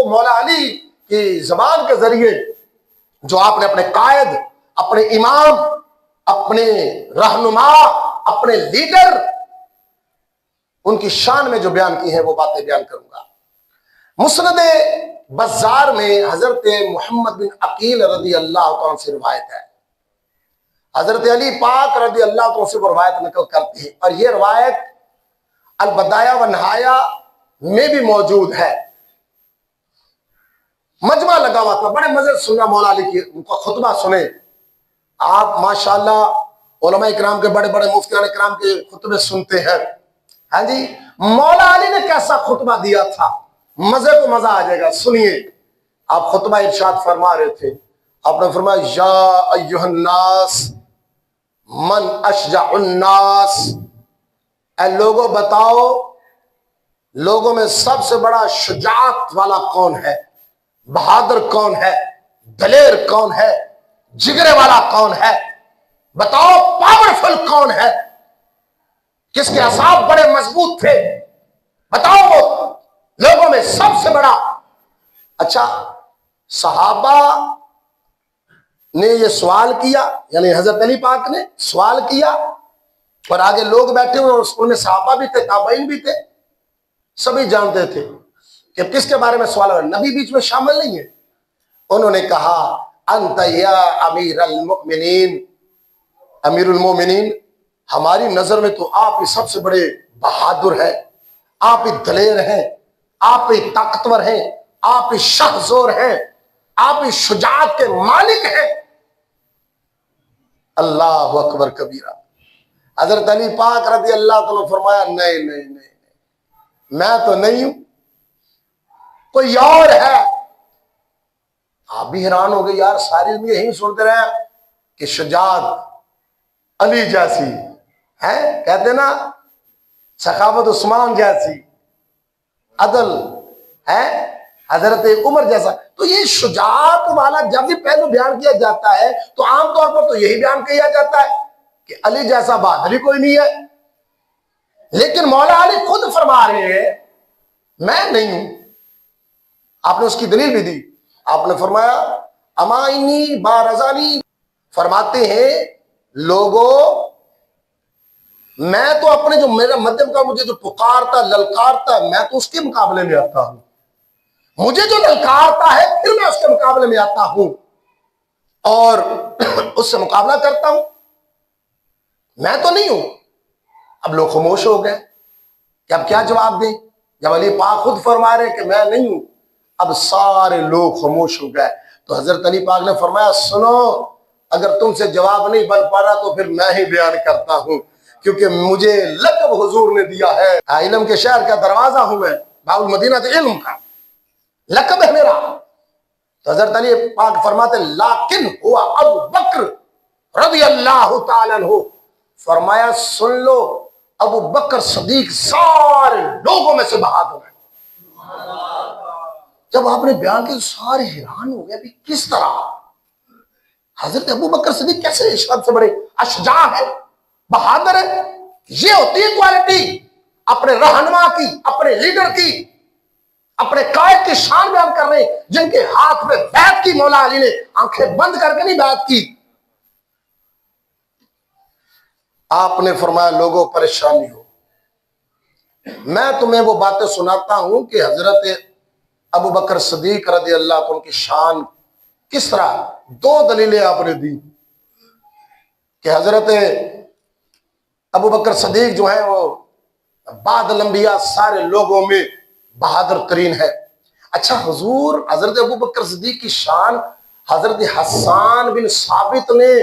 उसको मौला अली की जबान के जरिए जो आपने अपने कायद, अपने इमाम, अपने रहनुमा, अपने लीडर, उनकी शान में जो बयान की है वो बातें बयान करूंगा। मुस्नद बज़ार में हजरत मोहम्मद बिन अकील रदी अल्लाह तआला से रिवायत है, हजरत अली पाक रदी अल्लाह तआला से रिवायत नकल करते हैं, और ये रिवायत अल बदाया व नहाया में भी मौजूद है। मजमा लगा हुआ था, बड़े मजे सुनना मौला अली की उनका खुतबा सुने आप। माशाअल्लाह उलमा इकराम के बड़े बड़े मुफ्तियान इकराम के खुतबे सुनते हैं। हाँ जी, मौला अली ने कैसा खुतबा दिया था, मजे को मजा आ जाएगा, सुनिए। आप खुतबा इरशाद फरमा रहे थे, आपने फरमाया या अय्युहन्नास मन अशजाउन्नास, ऐ लोगों बताओ लोगों में सबसे बड़ा शुजाअत वाला कौन है, बहादुर कौन है, दलेर कौन है, जिगरे वाला कौन है, बताओ पावरफुल कौन है, किसके असाब बड़े मजबूत थे, बताओ लोगों में सबसे बड़ा। अच्छा, सहाबा ने ये सवाल किया, यानी हजरत अली पाक ने सवाल किया, और आगे लोग बैठे हुए, उनमें सहाबा भी थे, ताबईन भी थे, सभी जानते थे कि किसके बारे में सवाल है, नबी बीच में शामिल नहीं है। उन्होंने कहा अंत या अमीरुल मुमिनीन, अमीरुल मोमिनीन, हमारी नजर में तो आप ही सबसे बड़े बहादुर हैं, आप ही दलेर हैं, आप ही ताकतवर हैं, आप ही शाहजोर हैं, आप ही शुजाअत के मालिक हैं। अल्लाह अकबर कबीरा। हजरत अली पाक रज़ी अल्लाह तआला फरमाया नहीं नहीं नहीं, मैं तो नहीं हूं, कोई और है। आप भी हैरान हो गए, यार सारी दुनिया यही सुनते रहे कि शुजाअत अली जैसी है, कहते ना सखावत उस्मान जैसी, अदल है हजरत उमर जैसा। तो ये शुजाअत वाला जब भी पहलू बयान किया जाता है तो आमतौर पर तो यही बयान किया जाता है कि अली जैसा बहादुर कोई नहीं है, लेकिन मौला अली खुद फरमा रहे हैं मैं नहीं हूं। आपने उसकी दलील भी दी, आपने फरमाया अमाइनी बारजानी, फरमाते हैं लोगों मैं तो अपने जो मेरा मध्यम का मुझे जो पुकारता ललकारता मैं तो उसके मुकाबले में आता हूं, मुझे जो ललकारता है फिर मैं उसके मुकाबले में आता हूं और उससे मुकाबला करता हूं, मैं तो नहीं हूं। अब लोग खामोश हो गए कि अब क्या जवाब दें, जब अली पाक खुद फरमा रहे कि मैं नहीं हूं, अब सारे लोग खामोश हो गए। तो हजरत अली पाक ने फरमाया सुनो, अगर तुमसे जवाब नहीं बन पा रहा तो फिर मैं ही बयान करता हूं, क्योंकि मुझे लक़ब हुजूर ने दिया है, इल्म के शहर का दरवाजा हूं मैं, बाबुल मदीना तो इल्म का लक़ब है मेरा। तो हजरत अली पाक फरमाते लाकिन हुआ अबू बकर रज़ी अल्लाह तआला अन्हु, फरमाया सुन लो अबू बकर सदीक सारे लोगों में से बहादुर है। जब आपने बयान किया सारे हैरान हो गए भी किस तरह हजरत अबू बकर सदीक कैसे इस सबसे बड़े अशजा है, बहादुर है। ये होती है क्वालिटी अपने रहनुमा की, अपने लीडर की, अपने कायद की शान बयान कर रहे हैं, जिनके हाथ में बैत की मौला अली ने आंखें बंद करके नहीं बैत की। आपने फरमाया लोगों परेशानी हो, मैं तुम्हें वो बातें सुनाता हूं कि हजरत अबू बकर सदीक रज़ी अल्लाह अन्हु की शान किस तरह। दो दलीलें आपने दी कि हजरत अबू बकर सदीक जो है वो बाद लंबिया सारे लोगों में बहादुर तरीन है। अच्छा हुजूर हजरत अबू बकर सदीक की शान हजरत हसन बिन साबित ने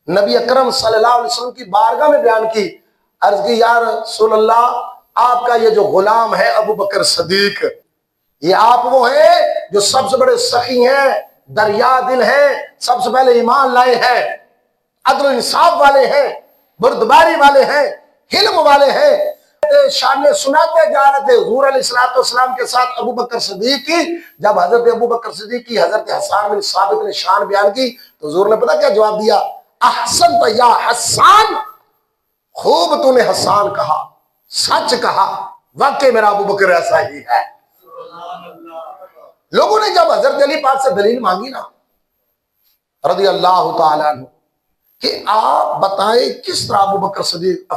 नबी अकरम सल्लल्लाहु अलैहि वसल्लम की बारगाह में बयान की। अर्ज की या रसूलल्लाह, आपका ये जो गुलाम है अबू बकर सदीक, ये आप वो हैं जो सबसे बड़े सखी हैं, दरिया दिल हैं, सबसे पहले ईमान लाए हैं, अदल इंसाफ वाले हैं, बुर्दबारी वाले हैं, हिल्म वाले हैं। शान सुनाते जा रहे थे हुजूर अलैहिस्सलातु वस्सलाम के साथ अबू बकर सदीक की। जब हजरत अबू बकर सदीक की हजरत हसन बिन साबित ने शान बयान की तो हुजूर ने पता क्या जवाब दिया, अहसन या हसन, खूब तूने हसन कहा, सच कहा, वाकई मेरा अबू बकर ऐसा ही है। लोगों ने जब हजरत अली पाक से दलील मांगी ना रज़ी अल्लाह तआला अन्हु कि आप बताएं किस तरह अबू बकर सिद्दीक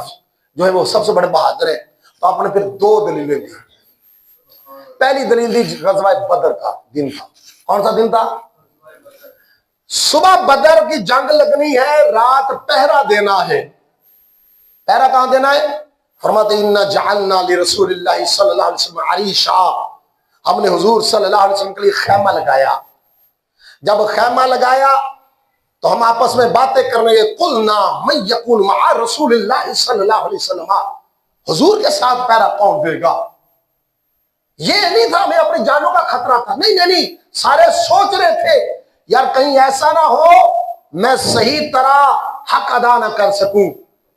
जो है वो सबसे बड़े बहादुर है, तो आपने फिर दो दलीलें दी। पहली दलील दी गज़वा बदर का दिन था। कौन सा दिन था? सुबह बदर की जंग लगनी है, रात पहरा देना है। पहरा कहां देना है? फरमाते इन्ना जअलना लिरसूलिल्लाहि सल्लल्लाहु अलैहि वसल्लम अरीशा, हमने हुजूर सल्लल्लाहु अलैहि वसल्लम के लिए खैमा लगाया। जब खैमा लगाया तो हम आपस में बातें करने लगे। कुलना मन यकून मआ रसूलिल्लाहि सल्लल्लाहु अलैहि वसल्लम, हुजूर के साथ पहरा कौन देगा? ये नहीं था हमें अपनी जानों का खतरा था, नहीं नहीं नहीं, सारे सोच रहे थे यार कहीं ऐसा ना हो मैं सही तरह हक अदा ना कर सकूं,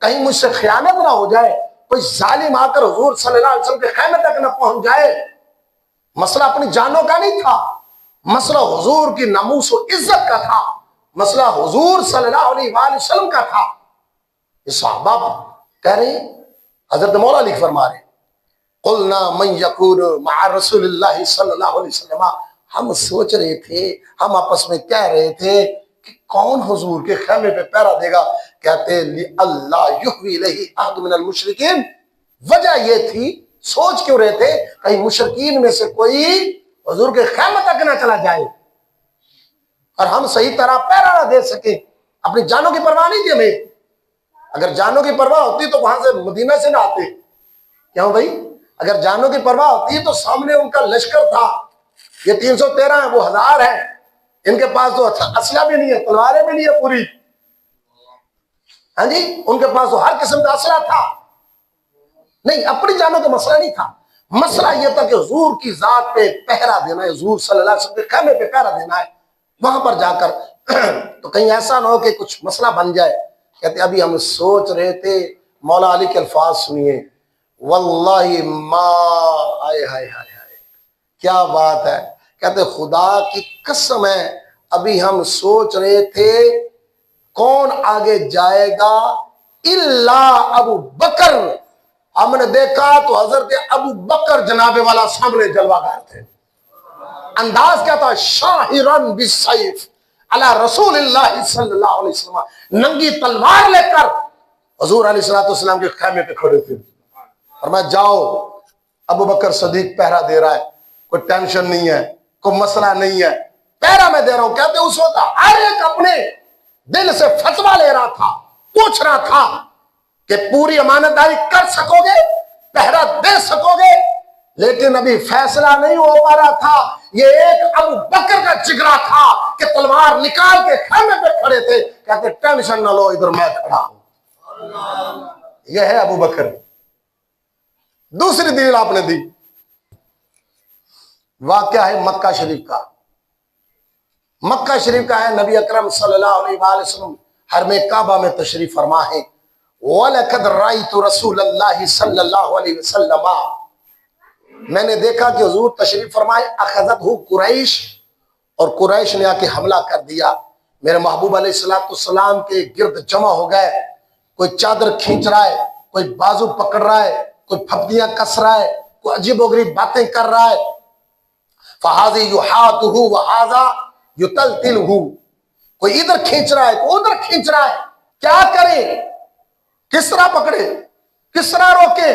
कहीं मुझसे खयानत ना हो जाए, कोई जालिम आकर हुजूर सल्लल्लाहु अलैहि वसल्लम के खैमे तक न पहुंच जाए। मसला अपनी जानों का नहीं था, मसला हुजूर की नामूस और इज्जत का था, मसला हुजूर सल्लल्लाहु अलैहि वसल्लम का था। ये सहाबा कह रहे हैं, हजरत मौला अली फरमा रहे कुलना मन यकून मआ रसूलिल्लाहि सल्लल्लाहु अलैहि वसल्लम, हम सोच रहे थे, हम आपस में कह रहे थे कि कौन हुजूर के खैमे पे पहरा देगा। कहते अल्लाह युहवी इलैहि अहद मिनल मुशरिकीन, वजह ये थी, सोच क्यों रहे थे कहीं मुशरिकीन में से कोई हुजूर के खैमे तक ना चला जाए और हम सही तरह पहरा ना दे सके। अपनी जानों की परवाह नहीं थी हमें, अगर जानों की परवाह होती तो वहां से मदीना से ना आते। क्यों भाई? अगर जानों की परवाह होती तो सामने उनका लश्कर था, ये 313 है, वो 1000 है, इनके पास तो असला भी नहीं है, तलवारें भी नहीं है पूरी, हाँ जी, उनके पास तो हर किस्म का असला था। नहीं, अपनी जानों का मसला नहीं था, मसला यह था कि हुजूर की जात पे पहरा देना है, हुजूर सल्लल्लाहु अलैहि वसल्लम के खैमे पे पहरा देना है, वहां पर जाकर तो कहीं ऐसा ना हो कि कुछ मसला बन जाए। कहते अभी हम सोच रहे थे, मौला अली के अल्फाज सुनिए, वल्लाही मा, हाय हाय हाय हाय, क्या बात है। कहते खुदा की कसम है, अभी हम सोच रहे थे कौन आगे जाएगा इल्ला अबू बकर, हमने देखा तो हजरत अबू बकर जनाबे वाला सामने जलवागार थे। अंदाज क्या था? शाहिरन बिसैफ अला रसूलिल्लाह सल्लल्लाहु अलैहि वसल्लम, नंगी तलवार लेकर हुजूर अलैहिस्सलातु वस्सलाम के खैमे पे खड़े थे। और मैं जाओ, अबू बकर सदीक पहरा दे रहा है, कोई टेंशन नहीं है, कोई मसला नहीं है, पहरा मैं दे रहा हूं। कहते उस वक्त हर एक अपने दिल से फतवा ले रहा था, पूछ रहा था कि पूरी अमानतदारी कर सकोगे, पहरा दे सकोगे, लेकिन अभी फैसला नहीं हो पा रहा था। ये एक अबू बकर का जिगरा था कि तलवार निकाल के खैमे पे खड़े थे। कहते टेंशन ना लो, इधर मैं खड़ा हूं। यह है अबू बकर। दूसरी दलील आपने दी, वाकया है मक्का शरीफ का। मक्का शरीफ का है, नबी अकरम सल्लल्लाहु अलैहि वसल्लम हरमे काबा में तशरीफ फरमा है। वलकद राइतु रसूलल्लाह सल्लल्लाहु अलैहि वसल्लम, मैंने देखा कि हुजूर तशरीफ फरमाए, अखज़तहु कुरैश, और कुरैश ने आके हमला कर दिया। मेरे महबूब अलैहिस्सलाम के गिर्द जमा हो गए, कोई चादर खींच रहा है, कोई बाजू पकड़ रहा है, कोई फप्तियां कस रहा है, कोई अजीबोगरीब बातें कर रहा है। फहाज़ी युहातुहु वहाज़ा युतलतिलहु, कोई इधर खींच रहा है, कोई उधर खींच रहा है। क्या करे, किस तरह पकड़े, किस तरह रोके?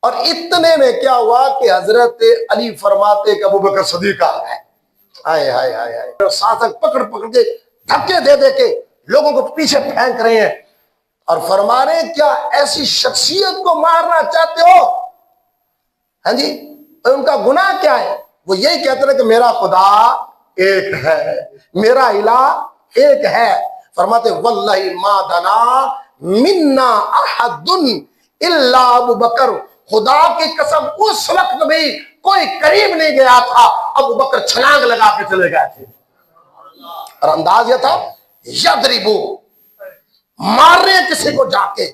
और इतने में क्या हुआ कि हजरत अली फरमाते कि अबू बकर सदीक आ गए। हाय हाय हाय हाय, शासक पकड़ पकड़ के धक्के दे दे के लोगों को पीछे फेंक रहे हैं और फरमा रहे क्या ऐसी शख्सियत को मारना चाहते हो? हाँ जी, तो उनका गुनाह क्या है? वो यही कहते रहे कि मेरा खुदा एक है, मेरा इला एक है। फरमाते वल्लाही मा दना मिन्ना अहदुन इल्ला अबू बकर, खुदा की कसम उस वक्त भी कोई करीब नहीं गया था, अबू बकर छलांग लगा के चले गए थे। और अंदाज यह था यदरिबू, मार रहे किसी को जाके,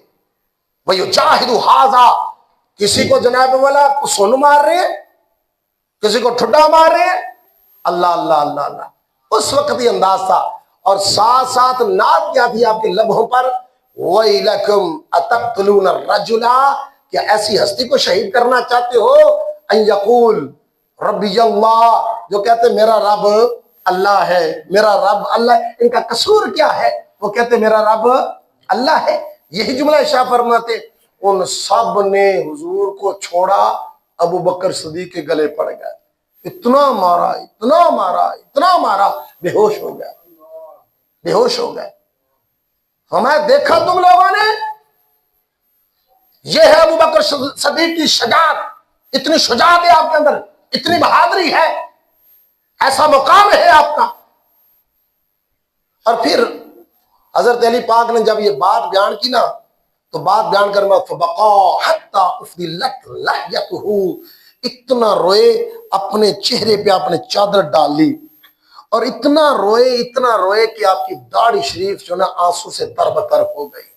वही जाहिदु हाजा, किसी को जनाब वाला सोनू मार रहे, किसी को ठुड्डा मार रहे। अल्लाह अल्लाह अल्लाह अल्लाह, उस वक्त ही अंदाज था। और साथ साथ नात क्या थी आपके लबों पर? वैलकुम अतक़तलून रजुला, क्या ऐसी हस्ती को शहीद करना चाहते हो? अन यकूल, रब्बी अल्लाह, जो कहते मेरा रब अल्लाह है, मेरा रब अल्लाह है। इनका कसूर क्या है? वो कहते मेरा रब अल्लाह है। यही जुमला शाह फरमाते उन सब ने हुजूर को छोड़ा, अबू बकर सदीक के गले पड़ गए। इतना मारा, इतना मारा, इतना मारा, बेहोश हो गया, बेहोश हो गए। हमें देखा तुम लोगों ने, यह है अबू बकर सदीक की शजात। इतनी शुजात है आपके अंदर, इतनी बहादुरी है, ऐसा मुकाम है आपका। और फिर हजरत अली पाक ने जब ये बात बयान की ना, तो बात बयान कर इतना रोए, अपने चेहरे पे आपने चादर डाल ली और इतना रोए कि आपकी दाढ़ी शरीफ जो ना आंसू से तरबतर हो गई।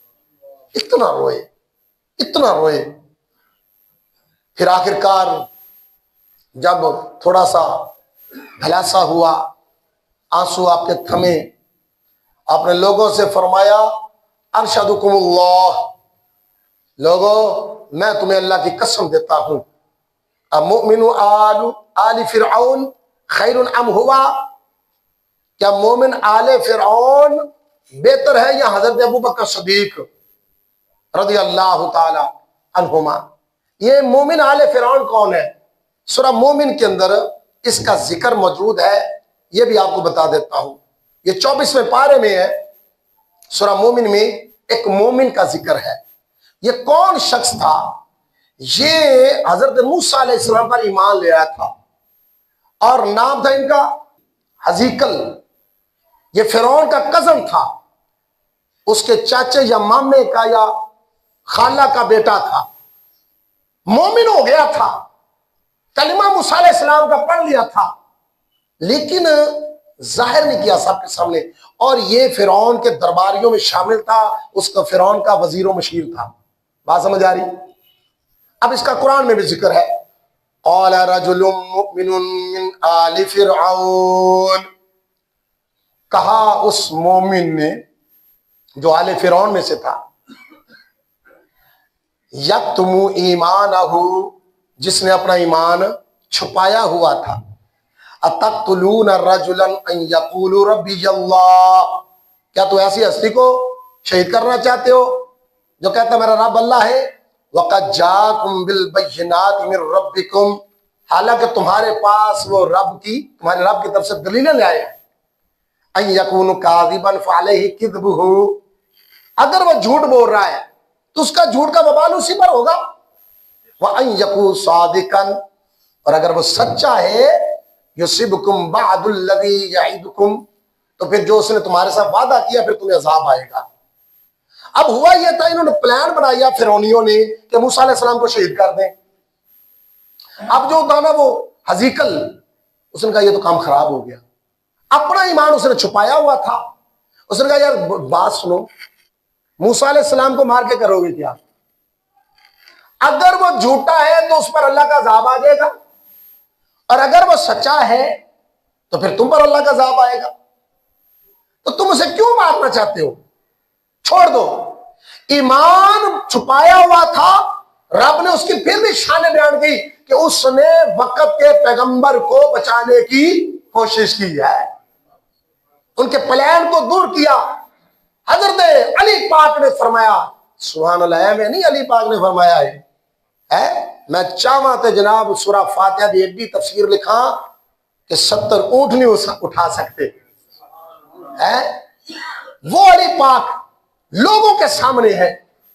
इतना रोए, इतना रोए। फिर आखिरकार जब थोड़ा सा भलासा हुआ, आंसू आपके थमे, आपने लोगों से फरमाया अरशदुकुमुल्लाह, लोगों मैं तुम्हें अल्लाह की कसम देता हूं, अमुमिनु आली फिरऔन खैरुन अम हुआ, क्या मोमिन आले फिरऔन बेहतर है या हजरत अबू बकर सदीक रज़ी अल्लाह ताला अन्हुमा? ये मोमिन आले फिरऔन कौन है? सूरह मोमिन के अंदर इसका जिक्र मौजूद है, ये भी आपको बता देता हूं। ये 24वें पारे में है। सूरह मोमिन में एक मोमिन का जिक्र है। ये कौन शख्स था? ये हजरत मूसा अलैहिस्सलाम पर ईमान ले आया था और नाम था इनका हजीकल। ये फिरौन का कजन था, उसके चाचे या मामे का या खाला का बेटा था। मोमिन हो गया था, कलिमा मूसा अलैहिस्सलाम का पढ़ लिया था, लेकिन जाहिर नहीं किया सबके सामने। और ये फिरौन के दरबारियों में शामिल था, उसका फिरौन का वजीर मशीर था। बात समझ आ रही? अब इसका कुरान में भी जिक्र है, क़ाला रजुलुम मुमिनुन मिन आलि फिरऔन, कहा उस मोमिन ने जो आले फिरौन में से था, यक्तुमु ईमानहु, जिसने अपना ईमान छुपाया हुआ था, अतक़्तुलून रजुलन अन यक़ूलु रब्बी अल्लाह, क्या तो ऐसी हस्ती को शहीद करना चाहते हो जो कहता मेरा रब अल्लाह है? वक़द जाकुम बिल बय्यिनाति मिन रब्बिकुम, हालांकि तुम्हारे पास वो तुम्हारे रब की तरफ से दलीलें ले आए हैं। अन यकूनु काज़िबन फ़अलैहि किज़्बुहु, अगर वो झूठ बोल रहा है तो उसका झूठ का वबाल उसी पर होगा। व अन यकून सादिकन, और अगर वो सच्चा है, युसिबकुम बअदुल्लज़ी यईदुकुम, तो फिर जो उसने तुम्हारे साथ वादा किया फिर तुम्हें अज़ाब आएगा। अब हुआ यह था, इन्होंने प्लान बनाया फिरौनियों ने कि मूसा अलैहिस्सलाम को शहीद कर दें। अब जो था ना वो हजीकल, उसने कहा ये तो काम खराब हो गया। अपना ईमान उसने छुपाया हुआ था। उसने कहा यार बात सुनो, मूसा अलैहिस्सलाम को मार के करोगे क्या? अगर वो झूठा है तो उस पर अल्लाह का अज़ाब आ जाएगा, और अगर वो सच्चा है तो फिर तुम पर अल्लाह का अज़ाब आएगा। तो तुम उसे क्यों मारना चाहते हो? छोड़ दो। ईमान छुपाया हुआ था, रब ने उसकी फिर भी शान बयान की कि उसने वक्त के पैगंबर को बचाने की कोशिश की है, उनके प्लान को दूर किया। हजरत अली पाक ने फरमाया, सुभान अल्लाह, में नहीं अली पाक ने फरमाया है? मैं चाहवा तो जनाब सूरा फातिहा की एडी तफसीर लिखा कि 70 ऊंट नहीं उठा सकते है। वो अली पाक लोगों के सामने है,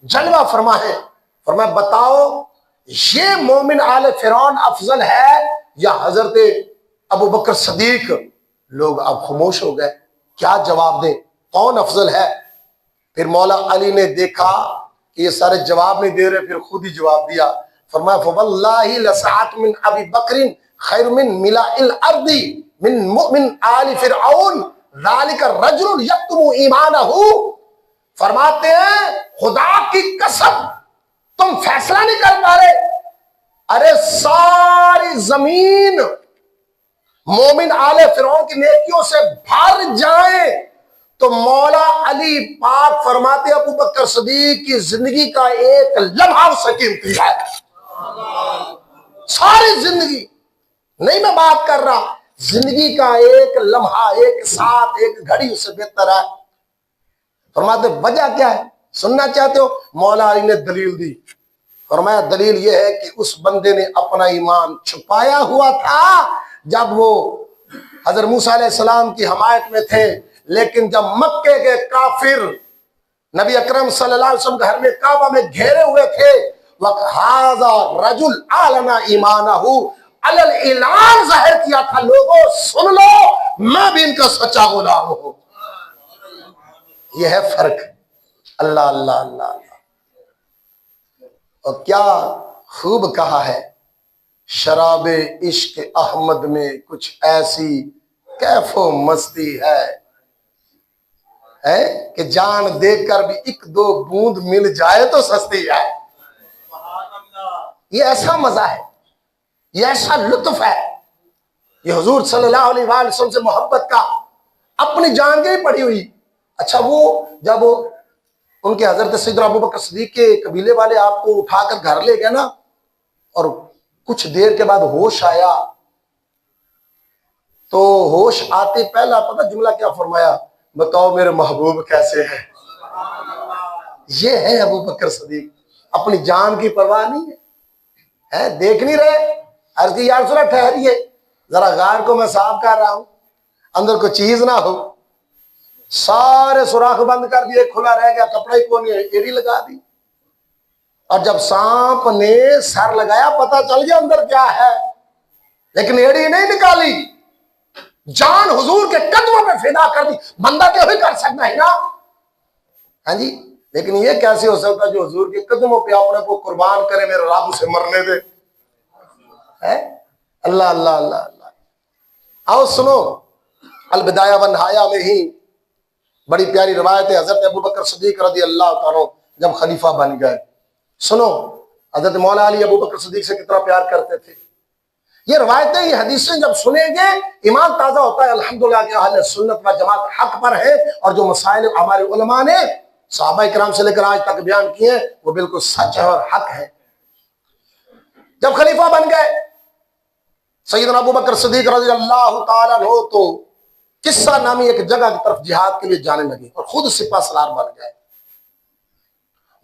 जलवा फरमा है। फरमाया बताओ ये मोमिन आले फिरौन अफजल है या हजरत अबू बकर सदीक? लोग अब खामोश हो गए, क्या जवाब दे, कौन अफजल है? फिर मौला अली ने देखा कि ये सारे जवाब नहीं दे रहे, फिर खुद ही जवाब दिया। फरमाया फवल्लाहि लसअत मिन अबी बकरिन खैर मिन मिलाइल अर्दी मिन आलि फिरऔन ज़ालिका रजुल यक्तुमु ईमानहु। फरमाते हैं खुदा की कसम तुम फैसला नहीं कर पा रहे। अरे सारी जमीन मोमिन आले फिरौन की नेकियों से भर जाए तो मौला अली पाक फरमाते अबू बकर सदीक की जिंदगी का एक लम्हा उससे कीमती है। सारी जिंदगी नहीं मैं बात कर रहा, जिंदगी का एक लम्हा, एक साथ, एक घड़ी उससे बेहतर है। फरमाते वजह क्या है, सुनना चाहते हो? मौला अली ने दलील दी। फरमाया दलील यह है कि उस बंदे ने अपना ईमान छुपाया हुआ था जब वो हजरत मूसा अलैहिस्सलाम की हमायत में थे, लेकिन जब मक्के के काफिर नबी अकरम सल्लल्लाहु अलैहि वसल्लम घर में काबा में घेरे हुए थे, वहाजा रजुल आलना ईमानहु अलल इलान जाहिर किया था, लोगों सुन लो मैं भी इनका सच्चा गुलाम हूं। यह है फर्क। अल्लाह अल्लाह अल्लाह अल्लाह। और क्या खूब कहा है, शराबे इश्क अहमद में कुछ ऐसी कैफो मस्ती है कि जान देकर भी एक दो बूंद मिल जाए तो सस्ती है। ये ऐसा मजा है, ये ऐसा लुत्फ है, ये हुजूर सल्लल्लाहु अलैहि वसल्लम से मोहब्बत का अपनी जान के ही पड़ी हुई। अच्छा, वो जब उनके हजरत सैयदना अबू बकर सिद्दीक के कबीले वाले आपको उठाकर घर ले गए ना, और कुछ देर के बाद होश आया, तो होश आते पहला पता जुमला क्या फरमाया, बताओ मेरे महबूब कैसे हैं। ये है अबू बकर सिद्दीक, अपनी जान की परवाह नहीं है, देख नहीं रहे। अर्ज की यार सुना, ठहरिए जरा, गार को मैं साफ कर रहा हूं, अंदर कोई चीज ना हो। सारे सुराख बंद कर दिए, खुला रह गया, कपड़ा ही कोने एड़ी लगा दी। और जब सांप ने सर लगाया पता चल गया अंदर क्या है, लेकिन एड़ी नहीं निकाली, जान हुजूर के कदमों में फिदा कर दी। बंदा तो ही कर सकता है ना, हाँ जी, लेकिन ये कैसे हो सकता जो हुजूर के कदमों पे अपने को कुर्बान करे, मेरे रब से मरने दे। है अल्लाह अल्लाह अल्लाह अल्लाह। आओ सुनो, अल बिदाया व निहाया में ही बड़ी प्यारी रवायत है, हजरत अबू बकर सिद्दीक रज़ी अल्लाह तआला जब खलीफा बन गए। सुनो, हजरत मौला अली अबू बकर सिद्दीक से कितना प्यार करते थे। ये रवायतें, ये हदीसें जब सुनेंगे ईमान ताजा होता है। अल्हम्दुलिल्लाह कि अहले सुन्नत व जमात हक पर है, और जो मसाइल हमारे उलमा ने सहाबा किराम से लेकर आज तक बयान किए वो बिल्कुल सच है और हक है। जब खलीफा बन गए सैयदना अबू बकर सिद्दीक रज़ी अल्लाह तआला अन्हु, तो किस्सा नामी एक जगह की तरफ जिहाद के लिए जाने लगे और खुद सिपा सलार बन गए।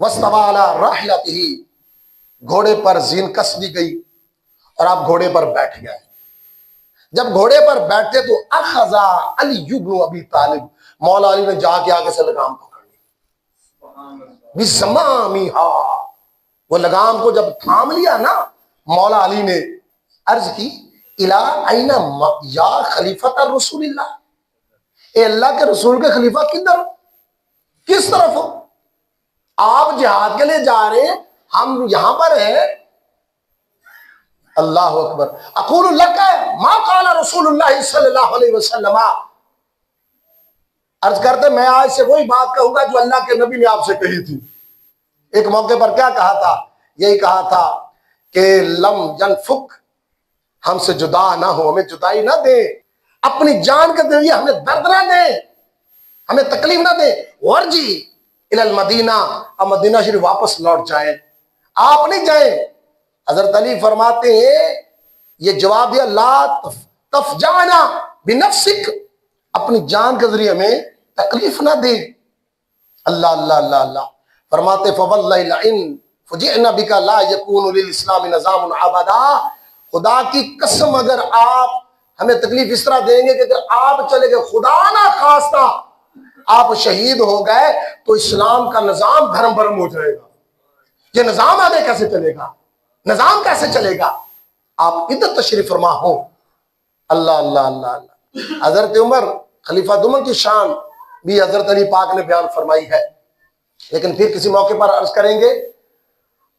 वस्तवा अला राहिलतिही, घोड़े पर जीन कस दी गई और आप घोड़े पर बैठ गए। जब घोड़े पर बैठे तो अखज़ा अली इब्न अबी तालिब, मौला अली ने जाके आगे से लगाम पकड़ ली। बिज़मामिहा, वो लगाम को जब थाम लिया ना, मौला अली ने अर्ज की, इला आइना या खलीफत रसूलिल्लाह, ए अल्लाह के रसूल के खलीफा किधर, किस तरफ हो? आप जिहाद के लिए जा रहे हैं, हम यहां पर हैं। अल्लाह अकबर। अक़ूलु लका मा क़ाला रसूलुल्लाह सल्लल्लाहु अलैहि वसल्लम, अर्ज करते मैं आज से वही बात कहूंगा जो अल्लाह के नबी ने आपसे कही थी। एक मौके पर क्या कहा था, यही कहा था कि लम यनफुक, हमसे जुदा ना हो, हमें जुदाई ना दे, अपनी जान के जरिए हमें दर्द ना दे, हमें तकलीफ ना दे। वर्जी इलल मदीना, अब मदीना शरीफ वापस लौट जाए, आप नहीं जाए। हजरत अली फरमाते हैं, ये जवाब दिया, ला तफजाना बिनफ्सिक, अपनी जान के जरिए हमें तकलीफ ना दे। अल्लाह अल्लाह अल्लाह अल्लाह। फरमाते फवल्लाहि लइन फुजिअना बिका ला यकूनु लिल इस्लाम निज़ामुन अबदा, खुदा की कसम अगर आप हमें तकलीफ इस तरह देंगे कि अगर आप चले गए, खुदा ना खास्ता आप शहीद हो गए, तो इस्लाम का निजाम धर्म भरम हो जाएगा। ये निजाम आगे कैसे चलेगा, निजाम कैसे चलेगा? आप इधर तशरीफ फरमा हो। अल्लाह अल्लाह अल्लाह अल्लाह। हजरत उमर खलीफा दुमन की शान भी हजरत अली पाक ने बयान फरमाई है, लेकिन फिर किसी मौके पर अर्ज करेंगे।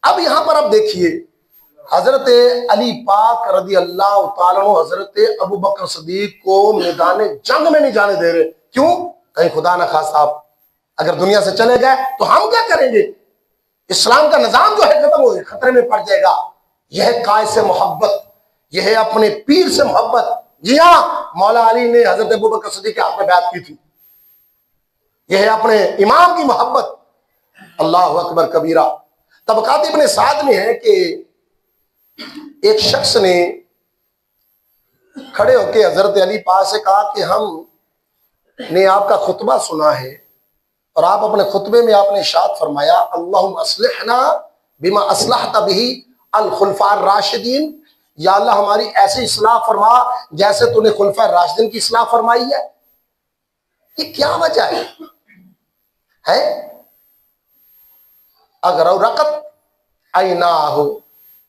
अब यहां पर आप देखिए, हजरत अली पाक रज़ी अल्लाह तआला अन्हु हजरत अबू बकर सिद्दीक को मैदान जंग में नहीं जाने दे रहे। क्यों? कहीं खुदा न खास्ता आप अगर दुनिया से चले गए तो हम क्या करेंगे? इस्लाम का निजाम जो है खत्म हो गया, खतरे में पड़ जाएगा। यह है कायद से मोहब्बत, यह है अपने पीर से मोहब्बत। जी हाँ, मौला अली ने हजरत अबू बकर सिद्दीक के हाथ में बैत की थी। यह है अपने इमाम की मोहब्बत। अल्लाह अकबर कबीरा। तबकात इब्ने साद में है कि एक शख्स ने खड़े होके हजरत अली पास से कहा कि हमने आपका खुतबा सुना है और आप अपने खुतबे में आपने इरशाद फरमाया अल्लाहुम्मा अस्लिहना बिमा अस्लहता बिही अल खुलफार राशिदीन, या अल्लाह हमारी ऐसी इस्लाह फरमा जैसे तूने खुलफा राशिदीन की इस्लाह फरमाई है। ये क्या वजह है? अगर रकत आईना हो,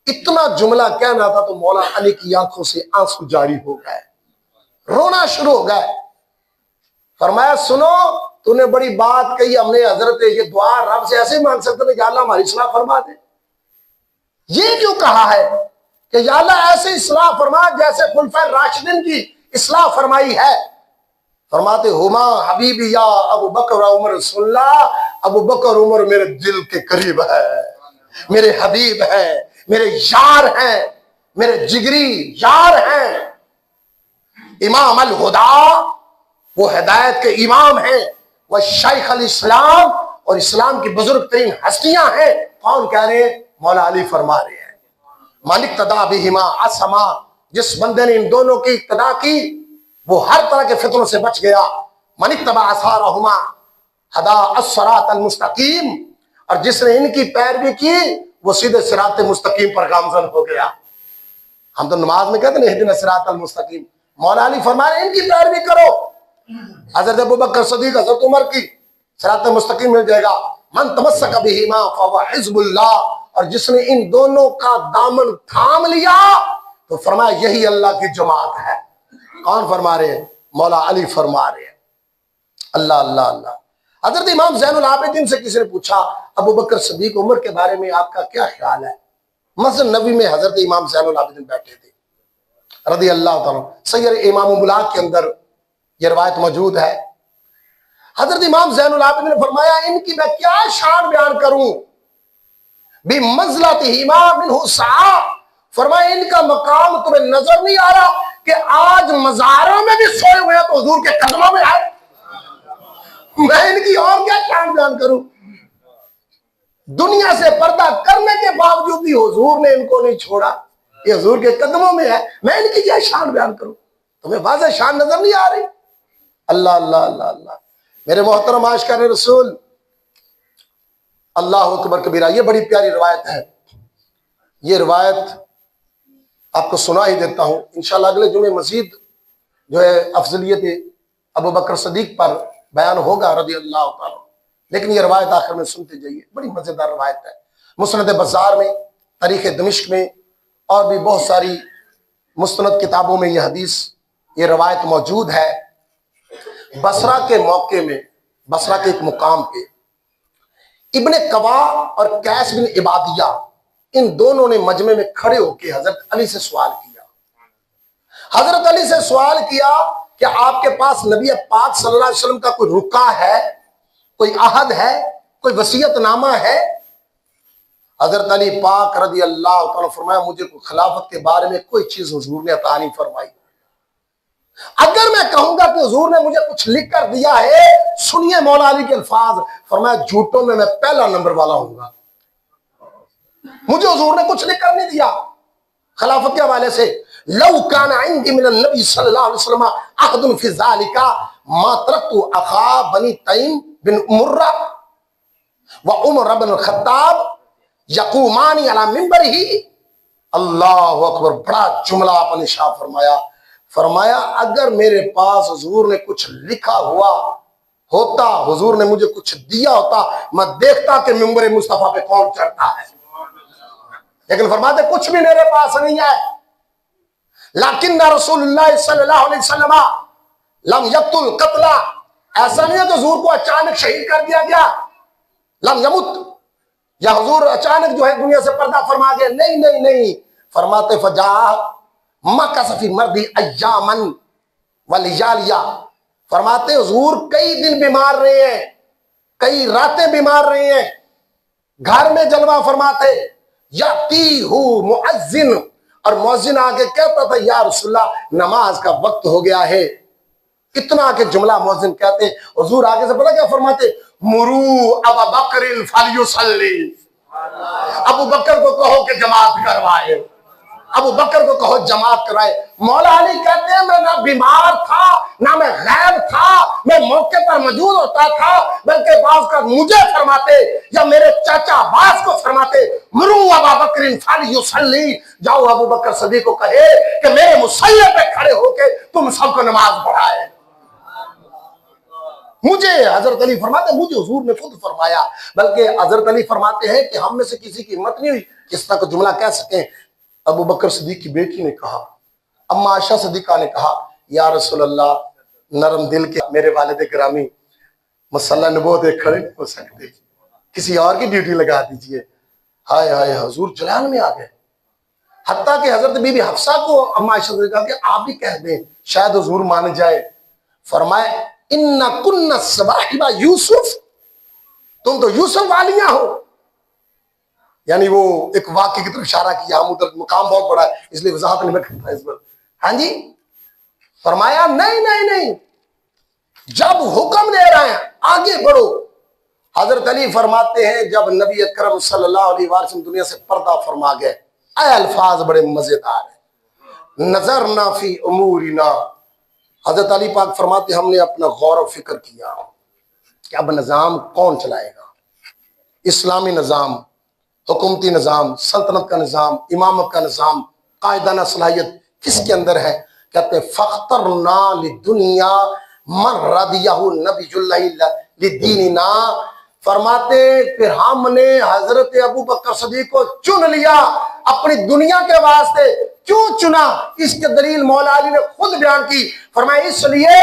इतना जुमला कहना था तो मौला अली की आंखों से आंसू जारी हो गए, रोना शुरू हो गए। फरमाया सुनो, तूने बड़ी बात कही, हमने हजरत ये दुआ रब से ऐसे मांग सकते थे, या अल्लाह हमारी इस्लाह फरमा दे। ये क्यों कहा है कि या अल्लाह ऐसे इस्लाह फरमा जैसे खुलफा राशिदीन की इस्लाह फरमाई है? फरमाते हुमा हबीबी या अबू बकर उमर रसूलुल्लाह, अबू बकर उमर मेरे दिल के करीब है, मेरे हबीब है, मेरे यार हैं, मेरे जिगरी यार हैं। इमाम अल हुदा, वो हिदायत के इमाम हैं, वह शेख अल इस्लाम और इस्लाम की बुजुर्ग तरीन हस्तियां हैं। कौन कह रहे हैं? मौला अली फरमा रहे हैं मालिक तदा बिहिमा असमा, जिस बंदे ने इन दोनों की इक्तदा की वो हर तरह के फितनों से बच गया। मालिक तबा असारहुमा हदा अस्सरात अल मुस्तकीम, और जिसने इनकी पैरवी की वो सीधे सिरात मुस्तकीम पर गामजन हो गया। हम तो नमाज में कहते हैं इहदिना सिरात अल मुस्तकीम, मौला अली फरमाए इनकी पैरवी करो। हजरत अबू बकर सदीक, हजरत उमर की सिरात मुस्तकीम मिल जाएगा। मन तमस्सक बिहिमा फहुवा हिज़्बुल्लाह, और जिसने इन दोनों का दामन थाम लिया तो फरमाया यही अल्लाह की जमात है। कौन फरमा रहे हैं? मौला अली फरमा रहे हैं। अल्लाह अल्लाह अल्लाह। हजरत इमाम ज़ैनुल आबिदीन से किसी ने पूछा अबू बकर सदीक उमर के बारे में आपका क्या ख्याल है? मस्जिद नबी में हजरत इमाम ज़ैनुल आबिदीन बैठे थे रज़ी अल्लाह ताला। सैयद इमाम बुलाग के अंदर यह रवायत मौजूद है। हजरत इमाम ज़ैनुल आबिदीन ने फरमाया इनकी मैं क्या शान बयान करूं, बी मंज़िलतिहिमा मिनहु सा, फरमाया इनका मकाम तुम्हें नजर नहीं आ रहा कि आज मज़ारों में भी सोए हुए हैं तो हुजूर के कदमों में आए। मैं इनकी और क्या शान बयान करूं? दुनिया से पर्दा करने के बावजूद भी हुजूर ने इनको नहीं छोड़ा, ये हुजूर के कदमों में है। मैं इनकी क्या शान बयान करूं? तुम्हें वाज़ेह शान नजर नहीं आ रही? अल्लाह अल्लाह अल्लाह अल्लाह। मेरे मोहतरम आशिकान रसूल, अल्लाह अकबर कबीरा। ये बड़ी प्यारी रवायत है। ये रवायत आपको सुना ही देता हूं, इंशाल्लाह अगले जुमे मजीद जो है अफजलियत अबू बकर सदीक पर बयान होगा रज़ी अल्लाह ताला। लेकिन ये रवायत आखिर में सुनते जाइए, बड़ी मजेदार रवायत है। मुस्नद बज़ार में, तारीख दमिश्क में और भी बहुत सारी मुस्तनद किताबों में यह हदीस, ये रवायत मौजूद है। बसरा के मौके में, बसरा के एक मुकाम पे इब्ने कवा और कैस बिन इबादिया, इन दोनों ने मजमे में खड़े होकर हजरत अली से सवाल किया। हजरत अली से सवाल किया कि आपके पास नबी पाक सल्लल्लाहु अलैहि वसल्लम का कोई रुका है, कोई अहद है, कोई वसीयतनामा है? हजरत अली पाक रज़ी अल्लाह ताला फरमाया मुझे कोई खिलाफत के बारे में कोई चीज हुजूर ने अता नहीं फरमाई। अगर मैं कहूंगा कि हुजूर ने मुझे कुछ लिख कर दिया है, सुनिए मौला अली के अल्फाज, फरमाया झूठों में मैं पहला नंबर वाला हूंगा। मुझे हुजूर ने कुछ लिख कर नहीं दिया खिलाफत के हवाले से। लौ काना इंदी मिनन नबी सल्लल्लाहु अलैहि वसल्लम अहदुन फी ज़ालिका मा तरक्तु अखा बनी तईम बिन मुर्रा व उमर इब्न खत्ताब यकूमानी अला मिंबरिही। अल्लाह अकबर। बड़ा जुमला आपने शाह फरमाया। फरमाया अगर मेरे पास हुजूर ने कुछ लिखा हुआ होता, हुजूर ने मुझे कुछ दिया होता, मैं देखता कि मिंबर मुस्तफा पे कौन चढ़ता है। लेकिन फरमाते कुछ भी मेरे पास नहीं है। लाकिन रसूलुल्लाह सल्लल्लाहु अलैहि वसल्लम लम यक्तुल कत्ला, ऐसा नहीं है कि हुजूर को अचानक शहीद कर दिया गया, लम यमुत, या हुजूर अचानक जो है दुनिया से पर्दा फरमा गए। नहीं नहीं नहीं, फरमाते फजा मकसफी मर्दी अय्यामन वलियालिया, फरमाते हुजूर कई दिन बीमार रहे हैं, कई रातें बीमार रहे हैं। घर में जलवा फरमाते, याती हु मुअज्जिन, और मुअज्जिन आके कहता था या रसूलल्लाह नमाज का वक्त हो गया है। इतना के जुमला मुअज्जिन कहते, हुजूर आगे से पता क्या फरमाते, मुरू अबू बकर फलयुसल्ली, अबू बकर को कहो कि जमात करवाए, अबू बकर को कहो जमात कराए। मौला अली कहते हैं मैं ना बीमार था ना मैं गैब था, मैं मौके पर मौजूद होता था, बल्कि बात कर मुझे फरमाते या मेरे चाचा अब्बास को फरमाते, मरू अबू बकर फलयुसल्ली, जाओ अबू बकर सदीक को कहे कि मेरे मुसल्ले पे खड़े होके तुम सबको नमाज पढ़ाए। मुझे हजरत अली फरमाते, मुझे हुजूर ने खुद फरमाया, बल्कि हजरत अली फरमाते हैं कि हम में से किसी की हिम्मत नहीं हुई इस तरह का जुमला कह सके। अबू बकर सिद्दीक की बेटी ने कहा, अम्मा आयशा सिद्दीका ने कहा, या रसूल अल्लाह, नरम दिल के मेरे वालिद गिरामी मसल्ला नबूवत एक खड़े नहीं हो सकते, किसी और की ड्यूटी लगा दीजिए। हाय हाय, हुजूर जलाल में आ गए। हत्ता कि हजरत बीबी हफ्सा को अम्मा आयशा ने कहा कि आप भी कह दें, शायद हुजूर मान जाए। फरमाए, इन्ना कुन्ना सवाहिबा यूसुफ, तुम तो यूसुफ वालियां हो। यानी वो एक वाक्य की तरफ इशारा किया, हम उधर मुकाम बहुत बड़ा है इसलिए वजाहत नहीं करता इस पर। हाँ जी, फरमाया नहीं नहीं नहीं, जब हुक्म दे रहे हैं आगे बढ़ो। हजरत अली फरमाते हैं जब नबी अकरम सल्लल्लाहु अलैहि वसल्लम दुनिया से पर्दा फरमा गए, अल्फाज बड़े मजेदार है, नजर ना फी उमूरिना। हजरत अली पाक फरमाते हमने अपना गौर व फिक्र किया कि अब निज़ाम कौन चलाएगा, इस्लामी निज़ाम, हुकूमती निज़ाम, सल्तनत का निज़ाम, इमामत का निज़ाम, कायदाना सलाहियत किसके अंदर है। कहते फ़ख्तरना लिदुनिया मन रदियहु नबियुल्लाहि लिदीनिना। फरमाते फिर हमने हजरत अबू बकर सदीक को चुन लिया अपनी दुनिया के वास्ते। क्यों चुना, इसके दलील मौला अली ने खुद बयान की। फरमाया इसलिए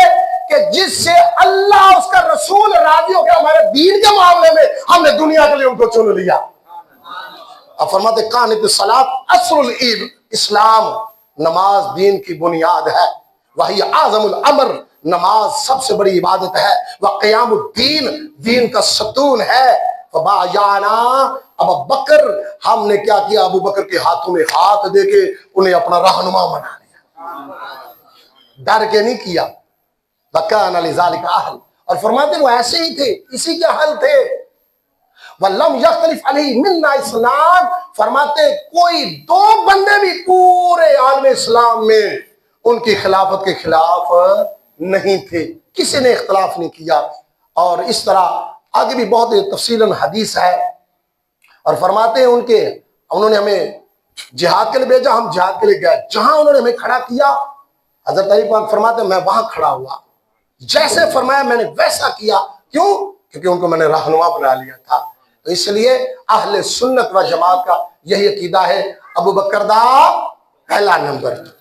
कि जिससे अल्लाह उसका रसूल राजी हो गया हमारे दीन के मामले में, हमने दुनिया के लिए उनको चुन लिया। अब फरमाते कानित सलात असरुल ईद, इस्लाम नमाज दीन की बुनियाद है, वही आजमुल अमर, नमाज सबसे बड़ी इबादत है, वह क़यामुद्दीन, दीन का सतून है। फबायाना अबू बकर, हमने क्या किया, अबू बकर के हाथों में हाथ देके उन्हें अपना रहनुमा बना लिया, डर के नहीं किया। वकान लिज़ालिका अहल, और फरमाते वो ऐसे ही थे, इसी के अहल थे। वल्लम यख्तलिफ अलैहि मिन्ना इस्लाम, फरमाते कोई दो बंदे भी पूरे आलम इस्लाम में उनकी खिलाफत के खिलाफ नहीं थे, किसी ने इख्तलाफ नहीं किया। और इस तरह आगे भी बहुत तफसीलन हदीस है। और फरमाते हैं उन्होंने हमें जिहाद के लिए भेजा, हम जिहाद के लिए गए, जहां उन्होंने हमें खड़ा किया, हजरत अली पाक फरमाते मैं वहां खड़ा हुआ, जैसे फरमाया मैंने वैसा किया। क्यों? क्योंकि उनको मैंने रहनुमा बना लिया था। तो इसलिए अहले सुन्नत व जमात का यही अकीदा है, अबू बकर दा पहला नंबर।